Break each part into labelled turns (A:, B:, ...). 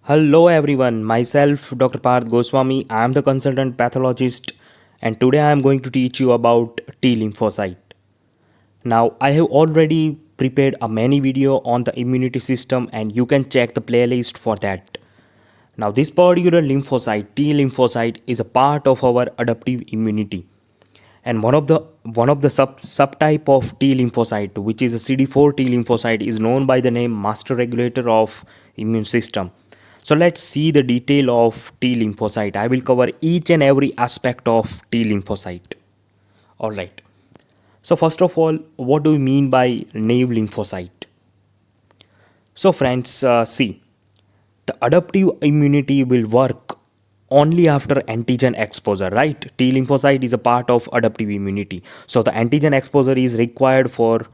A: Hello everyone, myself Dr. Parth Goswami. I am the consultant pathologist and today I am going to teach you about T lymphocyte. Now I have already prepared a many video on the immunity system and you can check the playlist for that. Now this particular lymphocyte, T lymphocyte, is a part of our adaptive immunity. And one of the subtype of T lymphocyte, which is a CD4 T lymphocyte, is known by the name master regulator of immune system. So let's see the detail of T lymphocyte. I will cover each and every aspect of T lymphocyte. Alright. So first of all, what do we mean by naive lymphocyte? So friends, see, the adaptive immunity will work only after antigen exposure, right? T lymphocyte is a part of adaptive immunity. So the antigen exposure is required for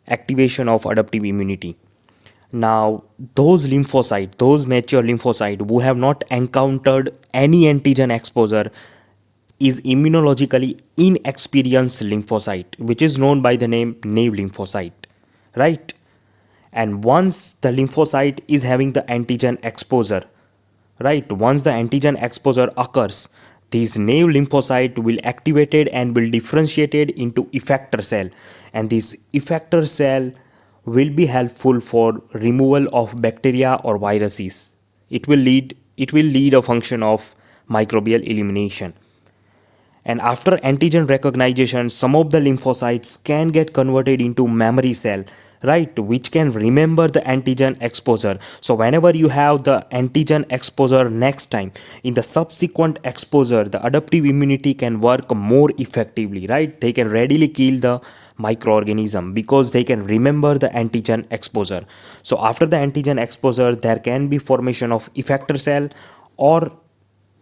A: activation of adaptive immunity. Now, those mature lymphocyte who have not encountered any antigen exposure is immunologically inexperienced lymphocyte, which is known by the name naive lymphocyte, right? And once the lymphocyte is having the antigen exposure, right? Once the antigen exposure occurs, this naive lymphocyte will activated and will differentiated into effector cell, and this effector cell will be helpful for removal of bacteria or viruses. It will lead a function of microbial elimination. And after antigen recognition, some of the lymphocytes can get converted into memory cell, right, which can remember the antigen exposure. So whenever you have the antigen exposure next time, in the subsequent exposure, the adaptive immunity can work more effectively, right? They can readily kill the microorganism because they can remember the antigen exposure. So after the antigen exposure, there can be formation of effector cell or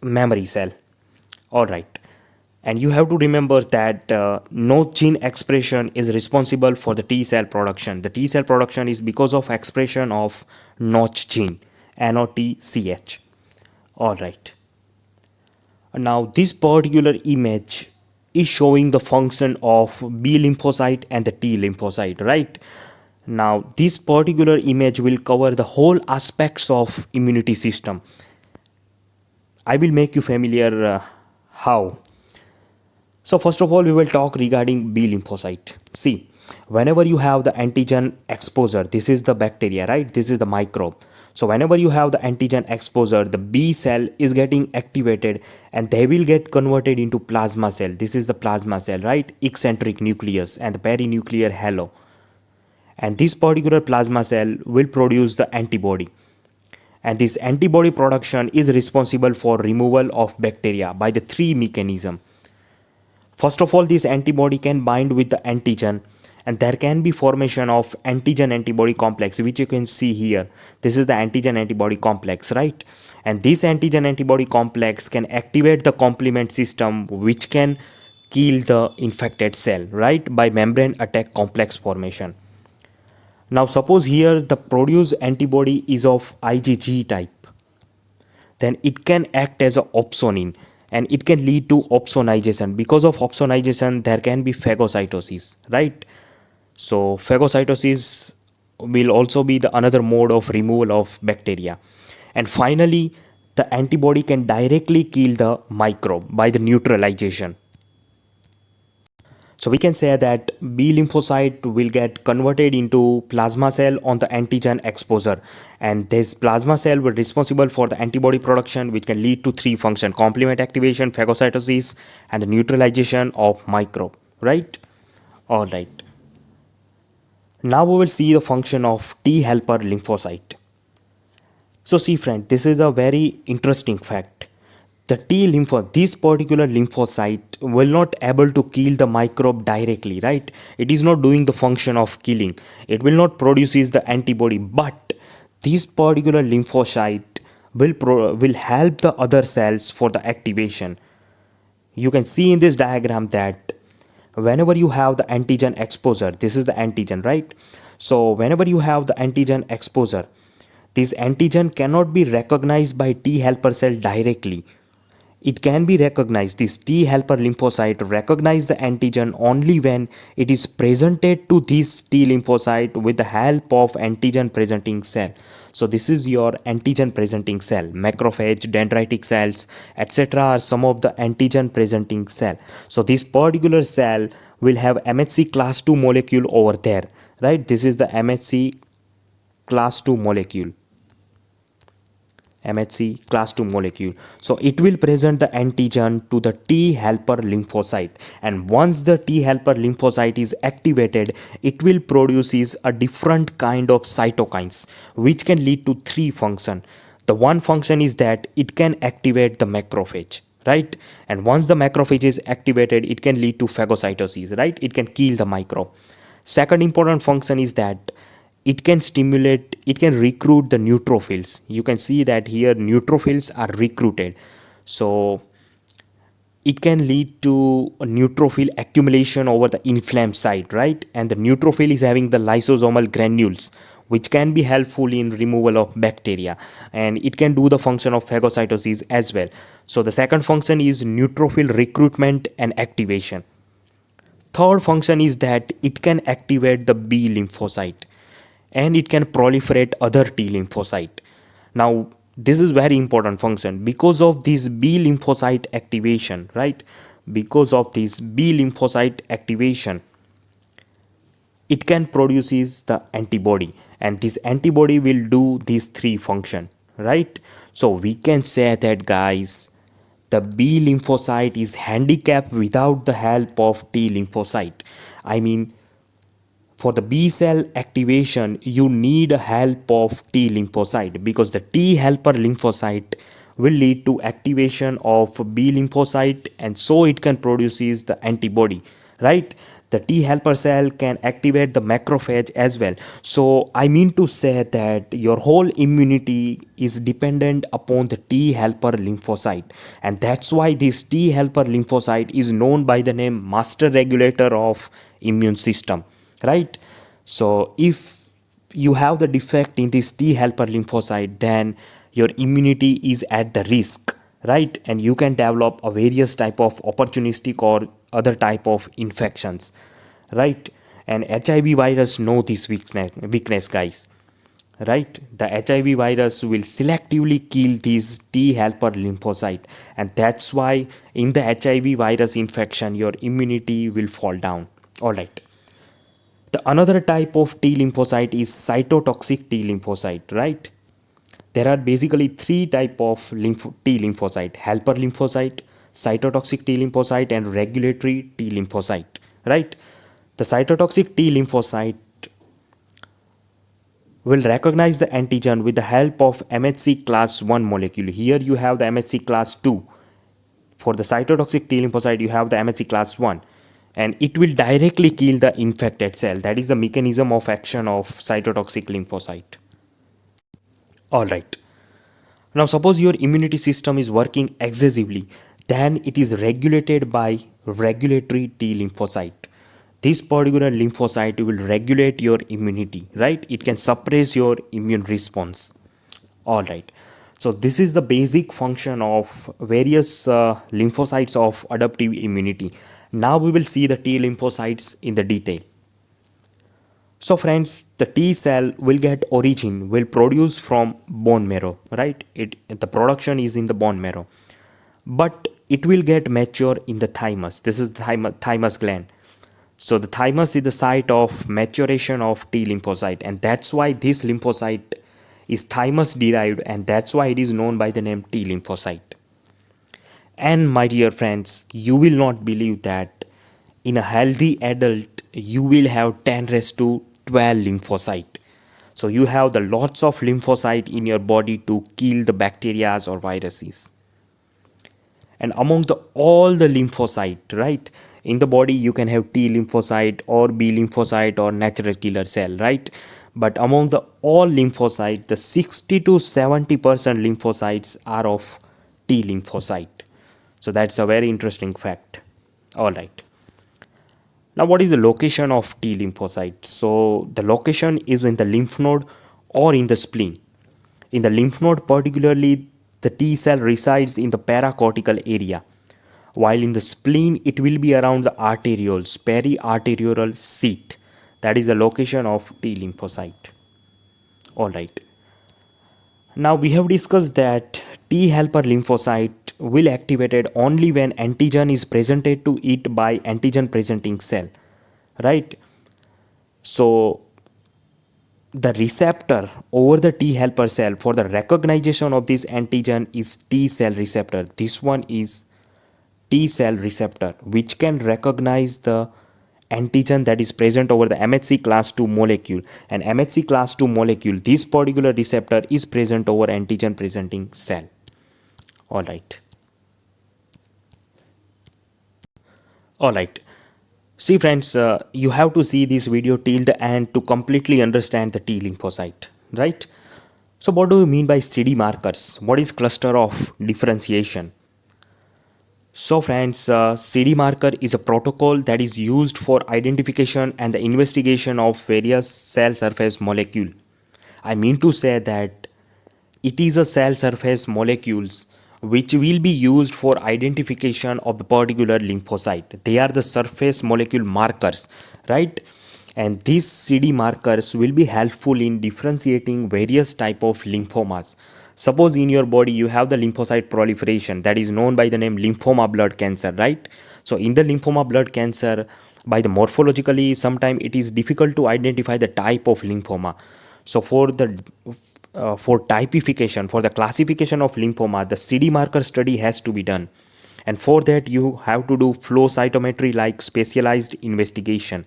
A: memory cell. All right. And you have to remember that no gene expression is responsible for the T cell production. The T cell production is because of expression of Notch gene, NOTCH. All right. Now this particular image is showing the function of B lymphocyte and the T lymphocyte, right? Now this particular image will cover the whole aspects of immunity system. I will make you familiar how. So first of all, we will talk regarding B lymphocyte. See, whenever you have the antigen exposure, this is the bacteria, right? This is the microbe. So whenever you have the antigen exposure, the B cell is getting activated and they will get converted into plasma cell. This is the plasma cell, right? Eccentric nucleus and the perinuclear halo. And this particular plasma cell will produce the antibody. And this antibody production is responsible for removal of bacteria by the three mechanisms. First of all, this antibody can bind with the antigen and there can be formation of antigen antibody complex, which you can see here. This is the antigen antibody complex, right? And this antigen antibody complex can activate the complement system, which can kill the infected cell, right, by membrane attack complex formation. Now suppose here the produced antibody is of IgG type, then it can act as a opsonin and it can lead to opsonization. Because of opsonization, there can be phagocytosis, right? So phagocytosis will also be the another mode of removal of bacteria. And finally, the antibody can directly kill the microbe by the neutralization. So we can say that B lymphocyte will get converted into plasma cell on the antigen exposure, and this plasma cell will be responsible for the antibody production, which can lead to three functions: complement activation, phagocytosis, and the neutralization of microbe, right? All right. Now we will see the function of T helper lymphocyte. So see friend, this is a very interesting fact. This particular lymphocyte will not able to kill the microbe directly, right? It is not doing the function of killing. It will not produces the antibody, but this particular lymphocyte will help the other cells for the activation. You can see in this diagram that whenever you have the antigen exposure, this is the antigen, right? So whenever you have the antigen exposure, this antigen cannot be recognized by T helper cell directly. It can be recognized, this T helper lymphocyte recognize the antigen only when it is presented to this T lymphocyte with the help of antigen presenting cell. So this is your antigen presenting cell. Macrophage, dendritic cells, etc. are some of the antigen presenting cell. So this particular cell will have MHC class 2 molecule over there, right? This is the MHC class 2 molecule. MHC class 2 molecule. So it will present the antigen to the T helper lymphocyte, and once the T helper lymphocyte is activated, it will produces a different kind of cytokines which can lead to three function. The one function is that it can activate the macrophage, right? And once the macrophage is activated, it can lead to phagocytosis, right? It can kill the microbe. Second important function is that it can stimulate, it can recruit the neutrophils. You can see that here neutrophils are recruited. So it can lead to a neutrophil accumulation over the inflamed site, right? And the neutrophil is having the lysosomal granules which can be helpful in removal of bacteria, and it can do the function of phagocytosis as well. So the second function is neutrophil recruitment and activation. Third function is that it can activate the B lymphocyte and it can proliferate other T lymphocyte. Now this is very important function because of this B lymphocyte activation, right? Because of this B lymphocyte activation, it can produces the antibody, and this antibody will do these three function, right? So we can say that, guys, the B lymphocyte is handicapped without the help of T lymphocyte. I mean, for the B cell activation, you need help of T lymphocyte, because the T helper lymphocyte will lead to activation of B lymphocyte, and so it can produces the antibody, right? The T helper cell can activate the macrophage as well. So I mean to say that your whole immunity is dependent upon the T helper lymphocyte, and that's why this T helper lymphocyte is known by the name master regulator of immune system, right? So if you have the defect in this T helper lymphocyte, then your immunity is at the risk, right? And you can develop a various type of opportunistic or other type of infections, right? And HIV virus know this weakness, guys, right? The HIV virus will selectively kill these T helper lymphocyte, and that's why in the HIV virus infection your immunity will fall down. All right. The another type of T lymphocyte is cytotoxic T lymphocyte, right? There are basically three type of T lymphocyte: helper lymphocyte, cytotoxic T lymphocyte, and regulatory T lymphocyte, right? The cytotoxic T lymphocyte will recognize the antigen with the help of MHC class 1 molecule. Here you have the MHC class 2. For the cytotoxic T lymphocyte, you have the MHC class 1, and it will directly kill the infected cell. That is the mechanism of action of cytotoxic lymphocyte. All right. Now suppose your immunity system is working excessively, then it is regulated by regulatory T lymphocyte. This particular lymphocyte will regulate your immunity, right? It can suppress your immune response. All right. So this is the basic function of various lymphocytes of adaptive immunity. Now we will see the T lymphocytes in the detail. So friends, the T cell will get origin, will produce from bone marrow, right? The production is in the bone marrow, but it will get mature in the thymus. This is the thymus gland. So the thymus is the site of maturation of T lymphocyte, and that's why this lymphocyte is thymus derived, and that's why it is known by the name T lymphocyte. And my dear friends, you will not believe that in a healthy adult you will have 10 raised to 12 lymphocyte. So you have the lots of lymphocyte in your body to kill the bacteria or viruses. And among all the lymphocyte, right, in the body you can have T lymphocyte or B lymphocyte or natural killer cell, right? But among all lymphocyte, the 60 to 70% lymphocytes are of T lymphocyte. So that's a very interesting fact. All right. Now what is the location of T lymphocyte? So the location is in the lymph node or in the spleen. In the lymph node particularly, the T cell resides in the paracortical area, while in the spleen it will be around the arterioles, periarteriolar seat. That is the location of T lymphocyte. Alright. Now we have discussed that T helper lymphocyte will activated only when antigen is presented to it by antigen presenting cell, right? So the receptor over the T helper cell for the recognition of this antigen is T cell receptor. This one is T cell receptor, which can recognize the antigen that is present over the MHC class 2 molecule. And MHC class 2 molecule, this particular receptor is present over antigen presenting cell. Alright. Alright. See friends, you have to see this video till the end to completely understand the T lymphocyte, right? So what do you mean by CD markers? What is cluster of differentiation? So friends, CD marker is a protocol that is used for identification and the investigation of various cell surface molecule. I mean to say that it is a cell surface molecules which will be used for identification of the particular lymphocyte. They are the surface molecule markers, right? And these CD markers will be helpful in differentiating various type of lymphomas. Suppose in your body you have the lymphocyte proliferation that is known by the name lymphoma blood cancer, right? So in the lymphoma blood cancer, by the morphologically, sometimes it is difficult to identify the type of lymphoma. So for typification, for the classification of lymphoma, the CD marker study has to be done. And for that, you have to do flow cytometry like specialized investigation,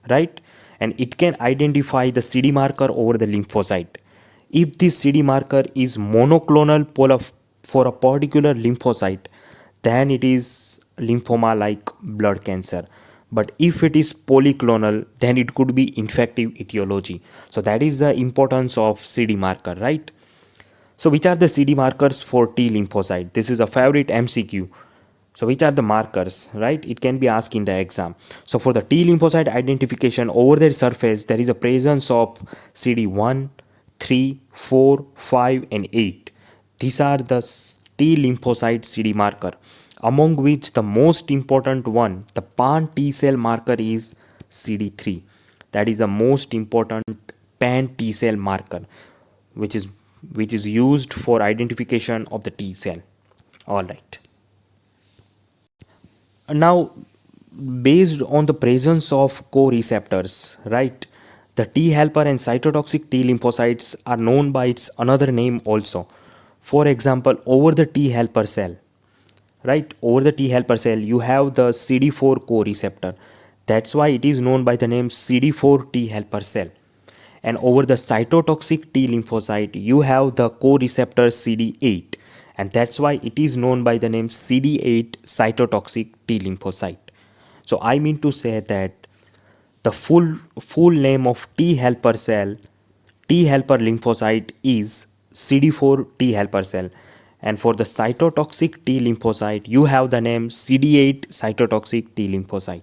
A: right? And it can identify the CD marker over the lymphocyte. If this CD marker is monoclonal for a particular lymphocyte, then it is lymphoma like blood cancer. But if it is polyclonal, then it could be infective etiology. So that is the importance of CD marker, right? So which are the CD markers for T lymphocyte? This is a favorite MCQ. So which are the markers, right? It can be asked in the exam. So for the T lymphocyte identification over their surface, there is a presence of CD1, 3, 4, 5 and 8. These are the T lymphocyte CD marker, among which the most important one, the pan T cell marker is CD3. That is the most important pan T cell marker which is used for identification of the T cell. Alright. Now, based on the presence of co-receptors, right, the T helper and cytotoxic T lymphocytes are known by its another name also. For example, over the T helper cell, right, over the T helper cell you have the CD4 co-receptor. That's why it is known by the name CD4 T helper cell. And over the cytotoxic T lymphocyte you have the co-receptor CD8, and that's why it is known by the name CD8 cytotoxic T lymphocyte. So I mean to say that the full name of T helper cell, T helper lymphocyte is CD4 T helper cell, and for the cytotoxic T lymphocyte you have the name CD8 cytotoxic T lymphocyte.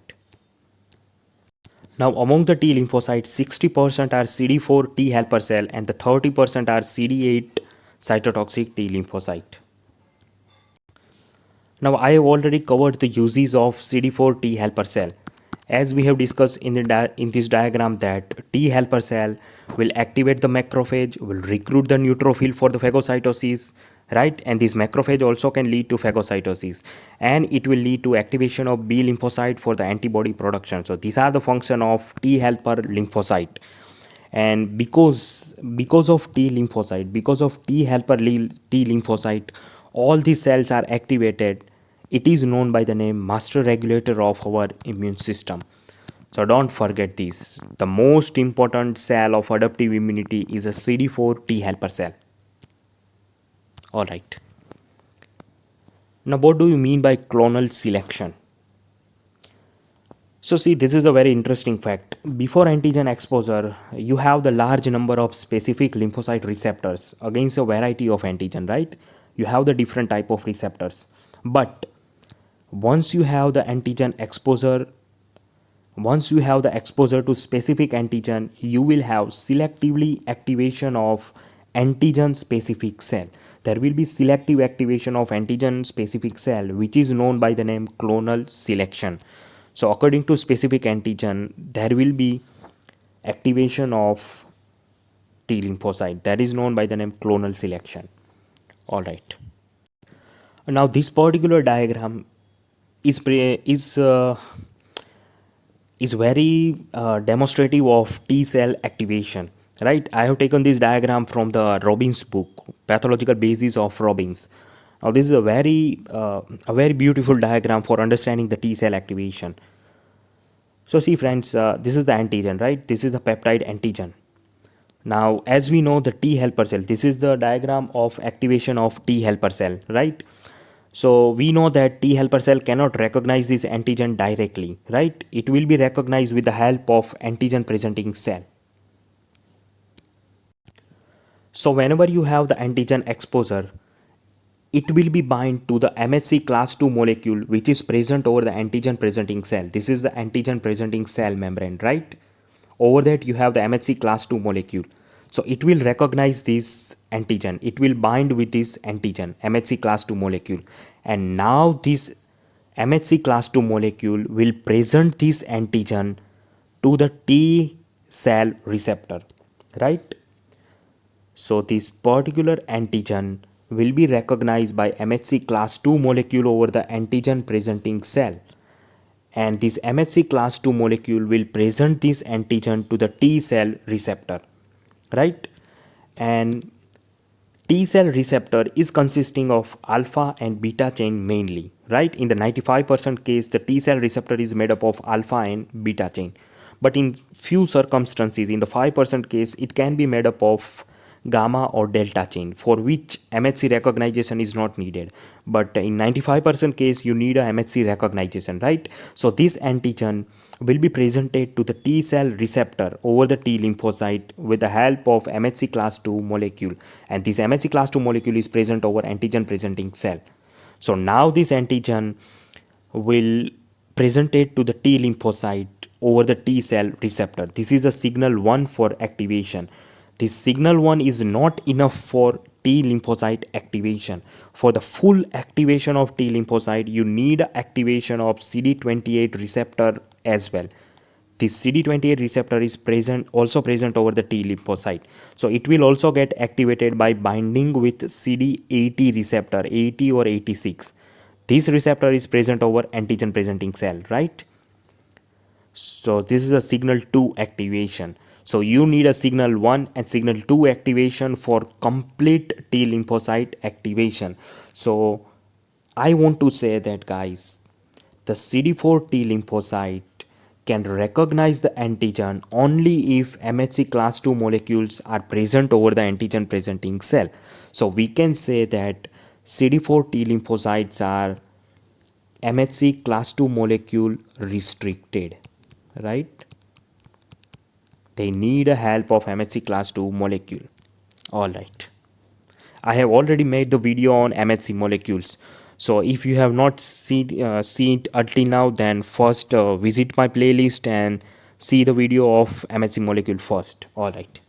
A: Now among the T lymphocytes, 60% are CD4 T helper cell and the 30% are CD8 cytotoxic T lymphocyte. Now I have already covered the uses of CD4 T helper cell. As we have discussed in this diagram that T helper cell will activate the macrophage, will recruit the neutrophil for the phagocytosis, right? And this macrophage also can lead to phagocytosis, and it will lead to activation of B lymphocyte for the antibody production. So these are the function of T helper lymphocyte. And because of T lymphocyte, because of T helper T lymphocyte, all these cells are activated. It is known by the name master regulator of our immune system. So don't forget this. The most important cell of adaptive immunity is a CD4 T helper cell. Alright. Now what do you mean by clonal selection? So see, this is a very interesting fact. Before antigen exposure, you have the large number of specific lymphocyte receptors against a variety of antigen, right? You have the different type of receptors. But once you have the antigen exposure, once you have the exposure to specific antigen, you will have selectively activation of antigen specific cell. there will be selective activation of antigen specific cell, which is known by the name clonal selection. So according to specific antigen, there will be activation of T lymphocyte, that is known by the name clonal selection. All right. Now this particular diagram is very demonstrative of T cell activation. Right, I have taken this diagram from the Robbins book, Pathological Basis of Robbins. Now this is a very beautiful diagram for understanding the T cell activation. So see friends, this is the antigen, right? This is the peptide antigen. Now as we know, the T helper cell, this is the diagram of activation of T helper cell, right? So we know that T helper cell cannot recognize this antigen directly, right? It will be recognized with the help of antigen presenting cell. So whenever you have the antigen exposure, it will be bind to the MHC class 2 molecule which is present over the antigen presenting cell. This is the antigen presenting cell membrane, right? Over that you have the MHC class 2 molecule. So it will recognize this antigen. It will bind with this antigen, MHC class 2 molecule. And now this MHC class 2 molecule will present this antigen to the T cell receptor, right? So this particular antigen will be recognized by MHC class 2 molecule over the antigen presenting cell. And this MHC class 2 molecule will present this antigen to the T cell receptor, right? And T cell receptor is consisting of alpha and beta chain mainly, right? In the 95% case, the T cell receptor is made up of alpha and beta chain. But in few circumstances, in the 5% case, it can be made up of gamma or delta chain, for which MHC recognition is not needed. But in 95% case, you need a MHC recognition, right? So this antigen will be presented to the T cell receptor over the T lymphocyte with the help of MHC class 2 molecule. And this MHC class 2 molecule is present over antigen presenting cell. So now this antigen will present it to the T lymphocyte over the T cell receptor. This is a signal 1 for activation. This signal 1 is not enough for T lymphocyte activation. For the full activation of T lymphocyte, you need activation of CD28 receptor as well. This CD28 receptor is also present over the T lymphocyte. So it will also get activated by binding with CD80 receptor, 80 or 86. This receptor is present over antigen presenting cell, right? So this is a signal 2 activation. So you need a signal 1 and signal 2 activation for complete T lymphocyte activation. So I want to say that guys, the CD4 T lymphocyte can recognize the antigen only if MHC class 2 molecules are present over the antigen presenting cell. So we can say that CD4 T lymphocytes are MHC class 2 molecule restricted, right? They need a help of MHC class 2 molecule. Alright, I have already made the video on MHC molecules. So if you have not seen it until now, then first visit my playlist and see the video of MHC molecule first. Alright,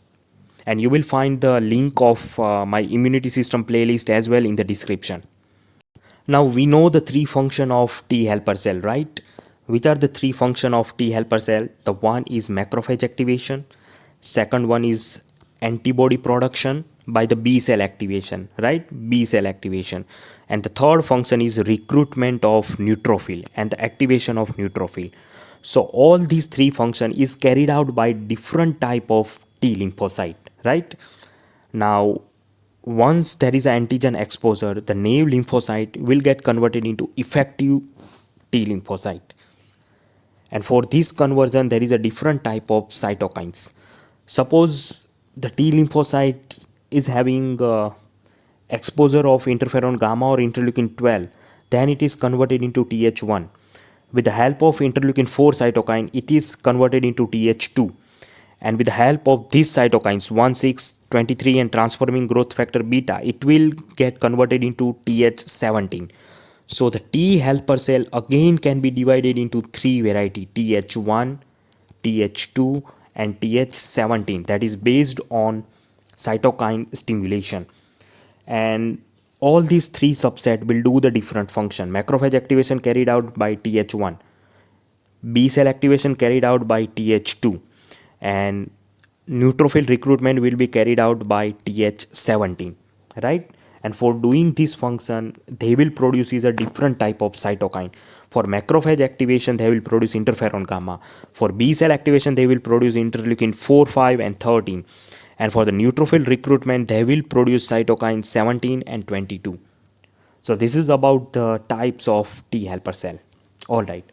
A: and you will find the link of my immunity system playlist as well in the description. Now we know the three function of T helper cell, right? Which are the three function of T helper cell? The one is macrophage activation, second one is antibody production by the B cell activation, right? B cell activation. And the third function is recruitment of neutrophil and the activation of neutrophil. So all these three function is carried out by different type of T lymphocyte, right? Now once there is an antigen exposure, the naive lymphocyte will get converted into effective T lymphocyte. And for this conversion, there is a different type of cytokines. Suppose the T lymphocyte is having exposure of interferon gamma or interleukin 12, then it is converted into Th1. With the help of interleukin 4 cytokine, it is converted into Th2. And with the help of these cytokines 1, 6, 23 and transforming growth factor beta, it will get converted into Th17. So the T helper cell again can be divided into three variety: Th1, Th2 and Th17, that is based on cytokine stimulation. And all these three subset will do the different function. Macrophage activation carried out by Th1, B cell activation carried out by Th2, and neutrophil recruitment will be carried out by Th17, right? And for doing this function, they will produce is a different type of cytokine. For macrophage activation, they will produce interferon gamma. For B cell activation, they will produce interleukin 4, 5, and 13. And for the neutrophil recruitment, they will produce cytokine 17 and 22. So this is about the types of T helper cell. All right.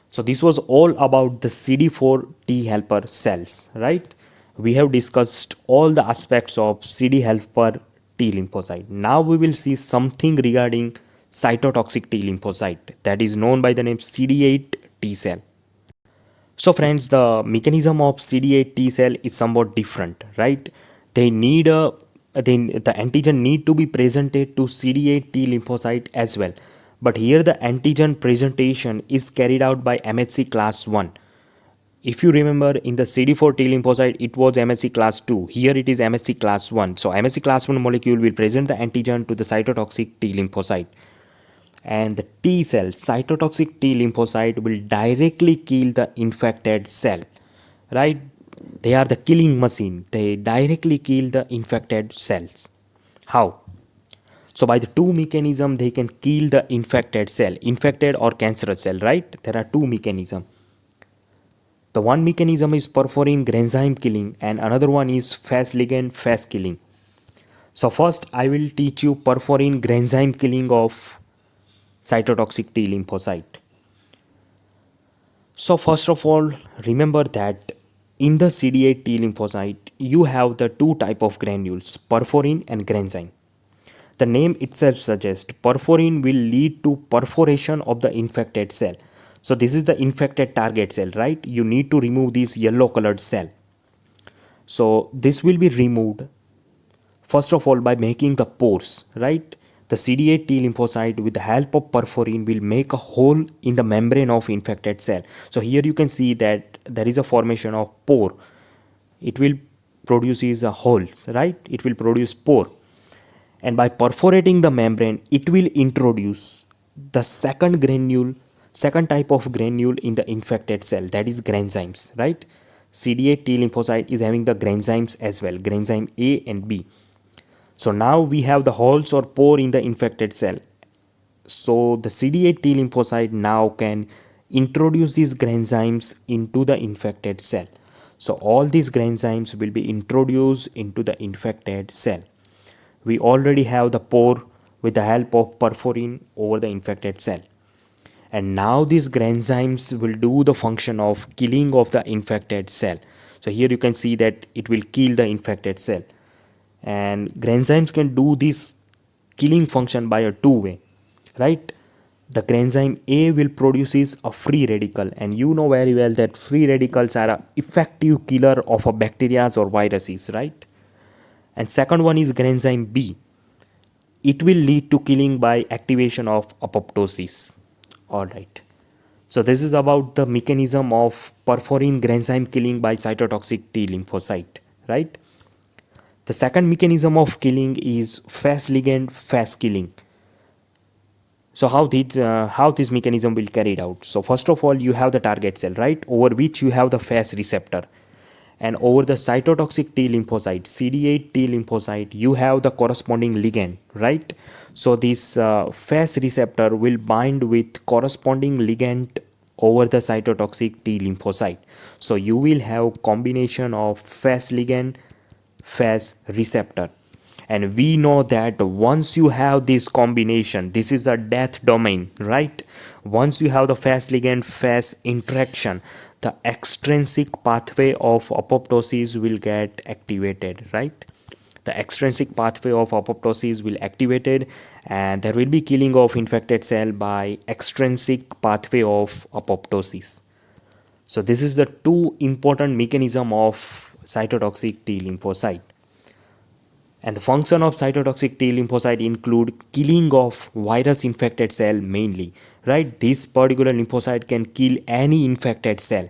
A: So this was all about the CD4 T helper cells, right? We have discussed all the aspects of CD helper T lymphocyte. Now we will see something regarding cytotoxic T lymphocyte, that is known by the name CD8 T cell. So friends, the mechanism of CD8 T cell is somewhat different, right? They need the antigen need to be presented to CD8 T lymphocyte as well. But here the antigen presentation is carried out by MHC class 1. If you remember, in the CD4 T lymphocyte, it was MHC class 2. Here it is MHC class 1. So MHC class 1 molecule will present the antigen to the cytotoxic T lymphocyte. And the T cell, cytotoxic T lymphocyte, will directly kill the infected cell, right? They are the killing machine. They directly kill the infected cells. How? So by the two mechanism, they can kill the infected cell, infected or cancerous cell, right? There are two mechanism. The one mechanism is perforin granzyme killing, and another one is Fas ligand Fas killing. So first I will teach you perforin granzyme killing of cytotoxic T lymphocyte. So first of all, remember that in the CD8 T lymphocyte, you have the two type of granules, perforin and granzyme. The name itself suggests perforin will lead to perforation of the infected cell. So this is the infected target cell, right? You need to remove this yellow colored cell. So this will be removed first of all by making the pores, right? The CD8 T lymphocyte with the help of perforin will make a hole in the membrane of infected cell. So here you can see that there is a formation of pore. It will produce holes, right? It will produce pore. And by perforating the membrane, it will introduce the second type of granule in the infected cell, that is granzymes, right? CD8 T lymphocyte is having the granzymes as well, granzyme A and B. So now we have the holes or pore in the infected cell. So the CD8 T lymphocyte now can introduce these granzymes into the infected cell. So all these granzymes will be introduced into the infected cell. We already have the pore with the help of perforin over the infected cell. And now these granzymes will do the function of killing of the infected cell. So here you can see that it will kill the infected cell. And granzymes can do this killing function by a two-way, right? The granzyme A will produces a free radical, and you know very well that free radicals are an effective killer of a bacteria or viruses, right? And second one is granzyme B. It will lead to killing by activation of apoptosis. All right. So this is about the mechanism of perforin granzyme killing by cytotoxic T lymphocyte, right? The second mechanism of killing is Fas ligand Fas killing. So how this mechanism will carried out? So first of all, you have the target cell, right, over which you have the Fas receptor, and over the cytotoxic T lymphocyte, CD8 T lymphocyte, you have the corresponding ligand, right? So this Fas receptor will bind with corresponding ligand over the cytotoxic T lymphocyte. So you will have combination of Fas ligand Fas receptor. And we know that once you have this combination, this is the death domain, right? Once you have the Fas ligand Fas interaction, the extrinsic pathway of apoptosis will get activated, right? The extrinsic pathway of apoptosis will activated, and there will be killing of infected cell by extrinsic pathway of apoptosis. So this is the two important mechanism of cytotoxic T lymphocyte. And the function of cytotoxic T lymphocyte include killing of virus infected cell mainly, right? This particular lymphocyte can kill any infected cell.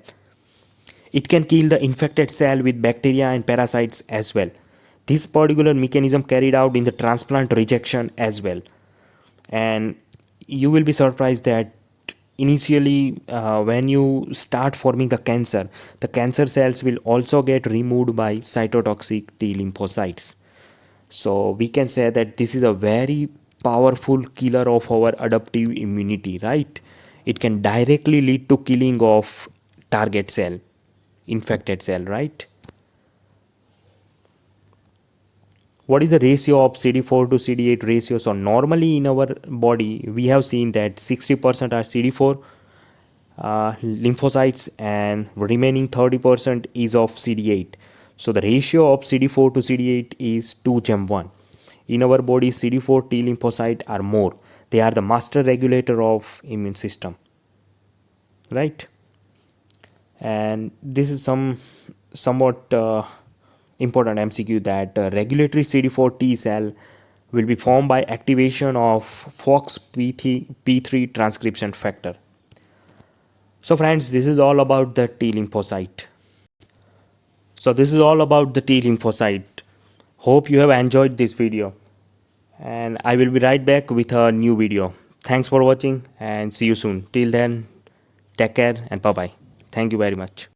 A: It can kill the infected cell with bacteria and parasites as well. This particular mechanism carried out in the transplant rejection as well. And you will be surprised that initially when you start forming the cancer cells will also get removed by cytotoxic T lymphocytes. So we can say that this is a very powerful killer of our adaptive immunity, right? It can directly lead to killing of target cell, infected cell, right? What is the ratio of CD4 to CD8 ratio? So normally in our body we have seen that 60% are CD4 lymphocytes and remaining 30% is of CD8. So the ratio of CD4 to CD8 is 2:1. In our body, CD4 T lymphocyte are more. They are the master regulator of immune system, right? And this is somewhat important MCQ that regulatory CD4 T cell will be formed by activation of FOXP3 transcription factor. So friends, this is all about the T lymphocyte. Hope you have enjoyed this video, and I will be right back with a new video. Thanks for watching and see you soon. Till then, take care and bye bye. Thank you very much.